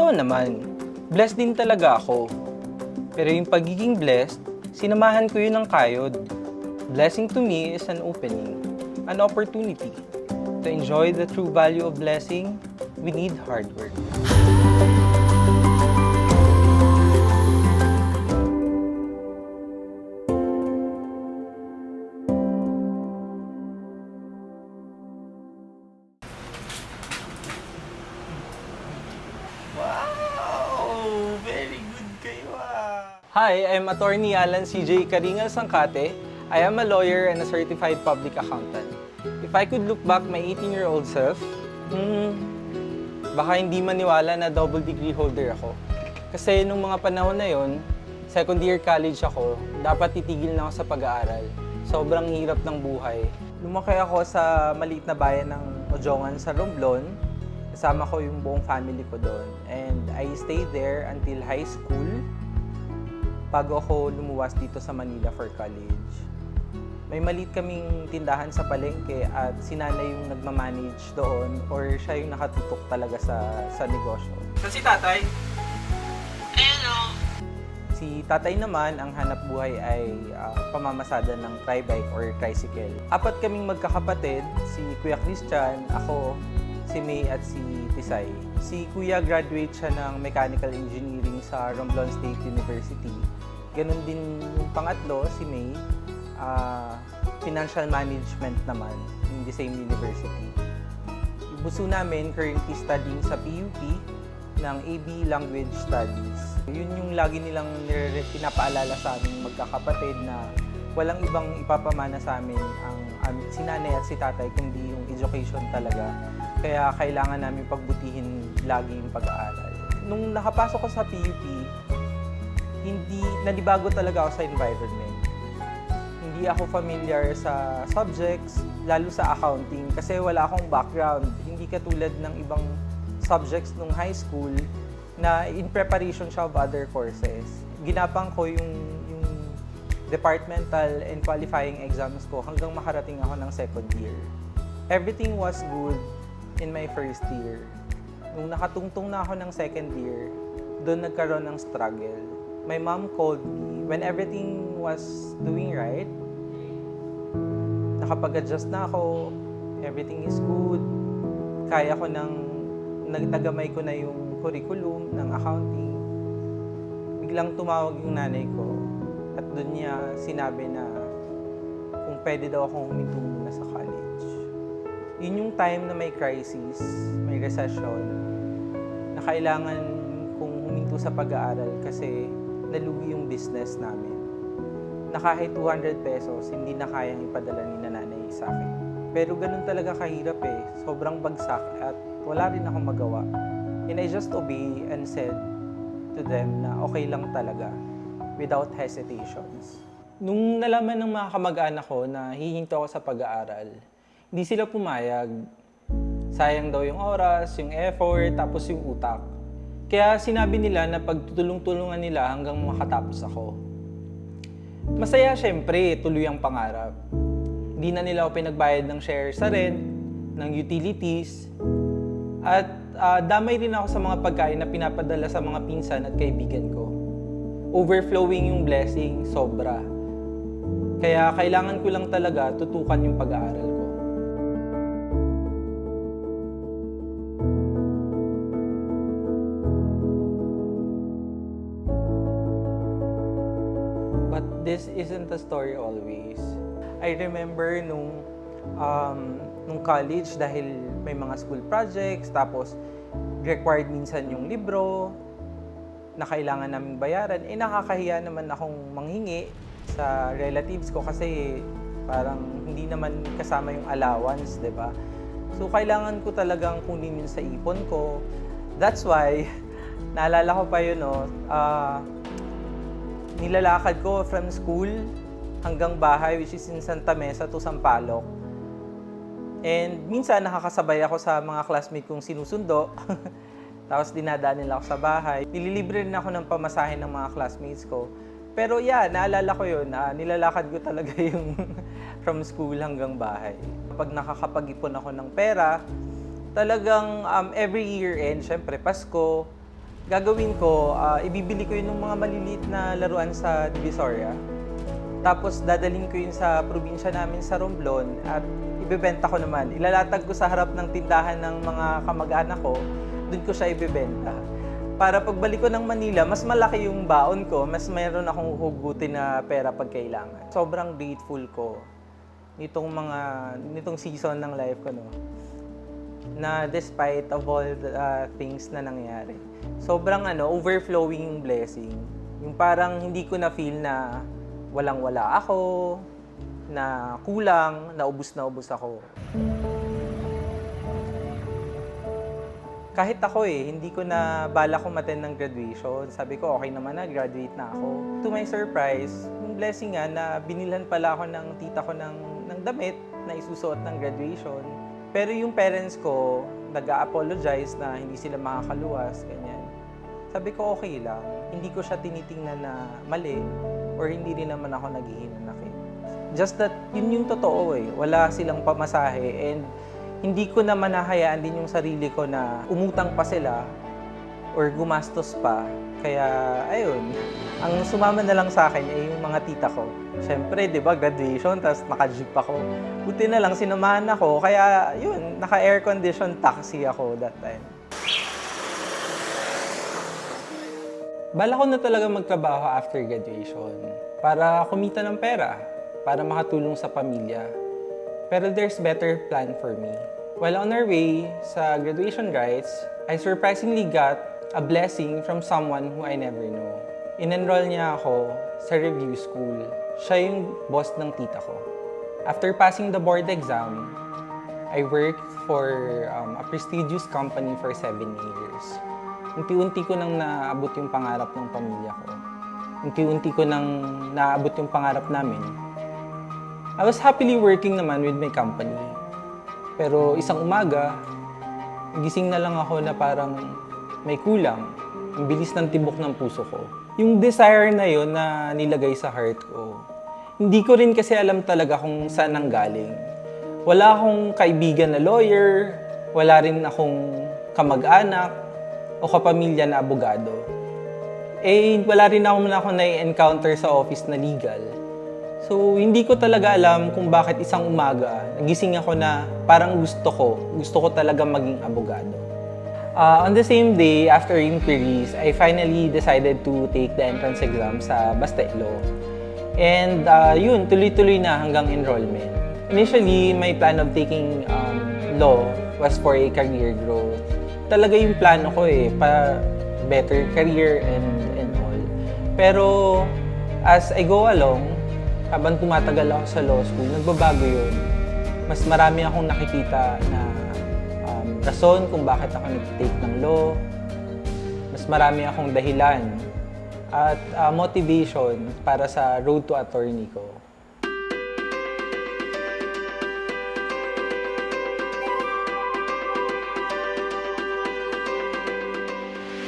Oo naman, blessed din talaga ako. Pero yung pagiging blessed, sinamahan ko yun ng kayod. Blessing to me is an opening, an opportunity. To enjoy the true value of blessing, we need hard work. Wow! Very good kayo Hi, I'm Attorney Alan CJ Caringal Sangkate. I am a lawyer and a certified public accountant. If I could look back my 18-year-old self, baka hindi maniwala na double degree holder ako. Kasi nung mga panahon na yon, second year college ako, dapat titigil na ako sa pag-aaral. Sobrang hirap ng buhay. Lumaki ako sa maliit na bayan ng Ojongan sa Romblon. Kasama ko yung buong family ko doon. And I stayed there until high school bago ako lumuwas dito sa Manila for college. May maliit kaming tindahan sa palengke at si nanay yung nagmamanage doon or siya yung nakatutok talaga sa negosyo. Saan si tatay? Hello! Si tatay naman, ang hanap buhay ay pamamasada ng tribike or tricycle. Apat kaming magkakapatid, si Kuya Christian, ako, si May at si Tisay. Si Kuya graduate siya ng Mechanical Engineering sa Romblon State University. Ganon din yung pangatlo, si May, Financial Management naman in the same university. Yung bunso namin currently studying sa PUP ng AB Language Studies. Yun yung lagi nilang pinapaalala sa amin magkakapatid na walang ibang ipapamana sa amin ang si nanay at si tatay kundi yung education talaga. Kaya kailangan namin pagbutihin lagi yung pag-aaral. Nung nakapasok ko sa PUP, nanibago talaga ako sa environment. Hindi ako familiar sa subjects, lalo sa accounting, kasi wala akong background. Hindi katulad ng ibang subjects nung high school na in preparation siya of other courses. Ginapang ko yung departmental and qualifying exams ko hanggang makarating ako ng second year. Everything was good in my first year. Nung nakatungtong na ako ng second year, doon nagkaroon ng struggle. My mom called me when everything was doing right. Nakapag-adjust na ako, everything is good. Kaya ko nagamay ko na yung curriculum ng accounting. Biglang tumawag yung nanay ko at doon niya sinabi na kung pwede daw akong huminto muna sa college. Yun yung time na may crisis, may recession, na kailangan kong huminto sa pag-aaral kasi nalugi yung business namin. Na kahit 200 pesos, hindi na kayang ipadala ni nanay sa akin. Pero ganun talaga kahirap eh. Sobrang bagsak at wala rin akong magawa. And I just obey and said to them na okay lang talaga without hesitations. Nung nalaman ng mga kamag-anak ko na hihinto ako sa pag-aaral, hindi sila pumayag. Sayang daw yung oras, yung effort, tapos yung utak. Kaya sinabi nila na pagtutulong-tulungan nila hanggang makatapos ako. Masaya syempre, tuloy ang pangarap. Hindi na nila ako pinagbayad ng share sa rent, ng utilities, at damay rin ako sa mga pagkain na pinapadala sa mga pinsan at kaibigan ko. Overflowing yung blessing, sobra. Kaya kailangan ko lang talaga tutukan yung pag-aaral ko. But this isn't a story always. I remember nung college dahil may mga school projects, tapos required minsan yung libro na kailangan naming bayaran, nakakahiya naman akong manghingi sa relatives ko kasi parang hindi naman kasama yung allowance, di ba? So, kailangan ko talagang kunin yun sa ipon ko. That's why, naalala ko pa yun, nilalakad ko from school hanggang bahay, which is in Santa Mesa to Sampaloc. And minsan nakakasabay ako sa mga classmates kong sinusundo. Tapos dinadaan nila ako sa bahay. Nililibre rin ako ng pamasahe ng mga classmates ko. Pero naalala ko yun, nilalakad ko talaga yung from school hanggang bahay. Kapag nakakapag-ipon ako ng pera, talagang every year end, syempre Pasko, Gagawin ko, ibibili ko yun ng mga maliliit na laruan sa Divisoria. Tapos dadalhin ko yun sa probinsya namin sa Romblon at ibebenta ko naman. Ilalatag ko sa harap ng tindahan ng mga kamag-anak ko, doon ko siya ibebenta. Para pagbalik ko ng Manila, mas malaki yung baon ko, mas mayroon akong hugutin na pera pag kailangan. Sobrang grateful ko nitong season ng life ko, no? Na despite of all the things na nangyari. Sobrang overflowing yung blessing. Yung parang hindi ko na feel na walang-wala ako, na kulang, na ubus ako. Kahit ako hindi ko na bala ko maten ng graduation. Sabi ko, okay naman na, graduate na ako. To my surprise, yung blessing nga na binilhan pala ako ng tita ko ng damit na isusuot ng graduation. Pero yung parents ko, nag-a-apologize na hindi sila makakaluwas, ganyan. Sabi ko, okay lang. Hindi ko siya tinitingnan na mali or hindi rin naman ako naghihinanakit. Just that, yun yung totoo Wala silang pamasahe and hindi ko naman nahayaan din yung sarili ko na umutang pa sila or gumastos pa. Kaya, ayun, ang sumama na lang sa akin ay yung mga tita ko. Siyempre, di ba, graduation, tapos naka-jeep ako. Buti na lang, sinamahan ako. Kaya, yun, naka-air-conditioned taxi ako that time. Bala ko na talaga magtrabaho after graduation para kumita ng pera, para makatulong sa pamilya. Pero there's better plan for me. While on our way sa graduation rites, I surprisingly got a blessing from someone who I never know. In-enroll niya ako sa review school. Siya yung boss ng tita ko. After passing the board exam, I worked for a prestigious company for 7 years. Unti-unti ko nang naabot yung pangarap ng pamilya ko. Unti-unti ko nang naabot yung pangarap namin. I was happily working naman with my company. Pero isang umaga, gising na lang ako na parang may kulang. Ang bilis ng tibok ng puso ko. Yung desire na yon na nilagay sa heart ko, hindi ko rin kasi alam talaga kung saan nanggaling. Wala akong kaibigan na lawyer, wala rin akong kamag-anak o kapamilya na abogado. Wala rin ako na-encounter sa office na legal. So, hindi ko talaga alam kung bakit isang umaga, nagising ako na parang gusto ko talaga maging abogado. On the same day, after inquiries, I finally decided to take the entrance exam sa Baste Law. And yun, tuloy-tuloy na hanggang enrollment. Initially, my plan of taking law was for a career growth. Talaga yung plano ko para better career and all. Pero as I go along, habang tumatagal ako sa law school, nagbabago yun. Mas marami akong nakikita na rason kung bakit ako nag-take ng law. Mas marami akong dahilan at motivation para sa road to attorney ko.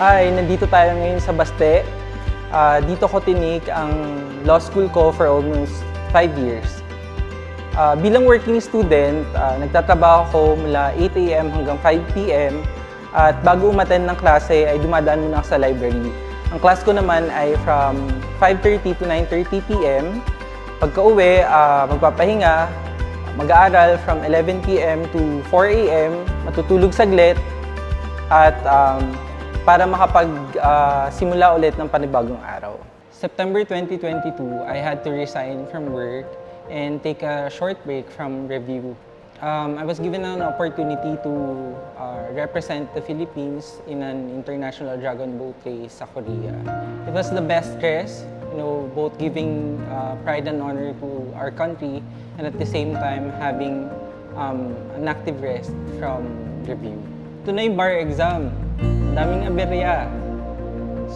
Hi, nandito tayo ngayon sa Baste. Dito ko tinik ang law school ko for almost 5 years. Bilang working student, nagtatrabaho ko mula 8 a.m. hanggang 5 p.m. At bago umattend ng klase ay dumadaan muna ako sa library. Ang class ko naman ay from 5:30 to 9:30 p.m. Pagka-uwi, magpapahinga, mag-aaral from 11 p.m. to 4 a.m. Matutulog saglit at para makapag-simula ulit ng panibagong araw. September 2022, I had to resign from work and take a short break from review. I was given an opportunity to represent the Philippines in an international dragon boat race sa Korea. It was the best stress, both giving pride and honor to our country and at the same time having an active rest from review. Ito na yung bar exam. Daming aberya.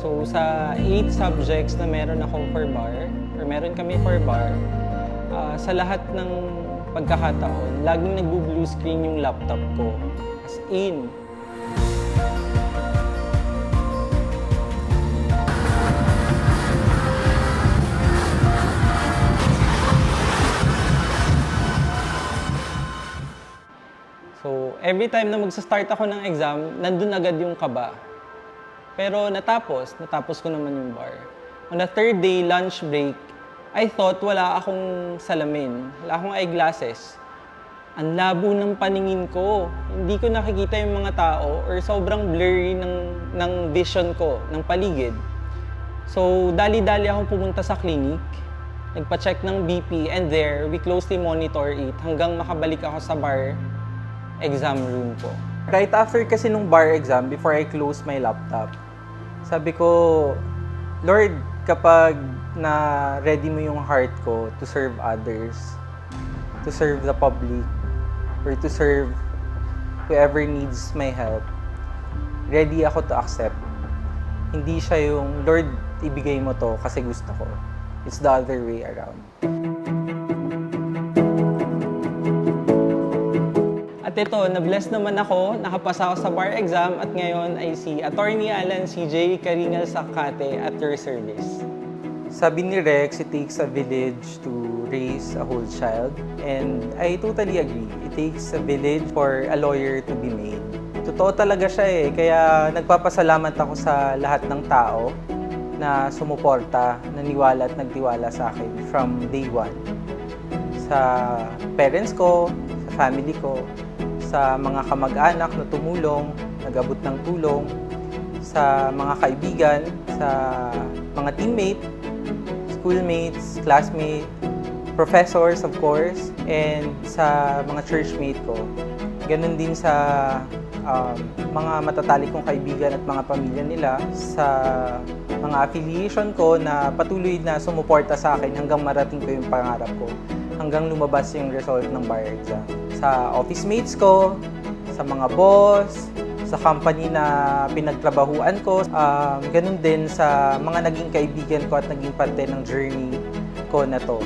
So sa 8 subjects na meron ako for bar, or meron kami for bar, sa lahat ng pagkakataon, laging nag-blue screen yung laptop ko. As in. So, every time na magsa-start ako ng exam, nandun agad yung kaba. Pero natapos ko naman yung bar. On the third day, lunch break, I thought wala akong salamin, wala akong eyeglasses. Ang labo ng paningin ko. Hindi ko nakikita yung mga tao or sobrang blurry ng vision ko, ng paligid. So, dali-dali akong pumunta sa clinic, nagpa-check ng BP, and there, we closely monitor it hanggang makabalik ako sa bar exam room ko. Right after kasi nung bar exam, before I close my laptop, sabi ko, Lord, kapag na ready mo yung heart ko to serve others, to serve the public, or to serve whoever needs my help, ready ako to accept. Hindi siya yung, Lord, ibigay mo to kasi gusto ko. It's the other way around. At ito, na-bless naman ako, nakapasa ako sa bar exam at ngayon ay si Attorney Alan CJ Caringal Sacate at your service. Sabi ni Rex, it takes a village to raise a whole child. And I totally agree. It takes a village for a lawyer to be made. Totoo talaga siya eh. Kaya nagpapasalamat ako sa lahat ng tao na sumuporta, naniwala at nagtiwala sa akin from day one. Sa parents ko, sa family ko, sa mga kamag-anak na tumulong, nag-abot ng tulong, sa mga kaibigan, sa mga teammate, schoolmates, classmates, professors of course, and sa mga churchmate ko. Ganun din sa mga matatalik kong kaibigan at mga pamilya nila, sa mga affiliation ko na patuloy na sumuporta sa akin hanggang marating ko yung pangarap ko, hanggang lumabas yung result ng bar exam. Sa office mates ko, sa mga boss, sa company na pinagtrabahuan ko, ganun din sa mga naging kaibigan ko at naging parte ng journey ko na to.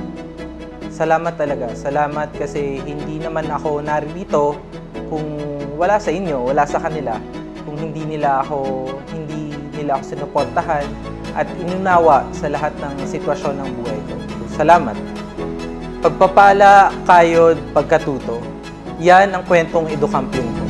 Salamat talaga. Salamat kasi hindi naman ako naririto kung wala sa inyo, wala sa kanila. Kung hindi nila ako sinuportahan at inunawa sa lahat ng sitwasyon ng buhay ko. Salamat. Pagpapala, kayod, pagkatuto. Yan ang kwentong edukampiyon ko.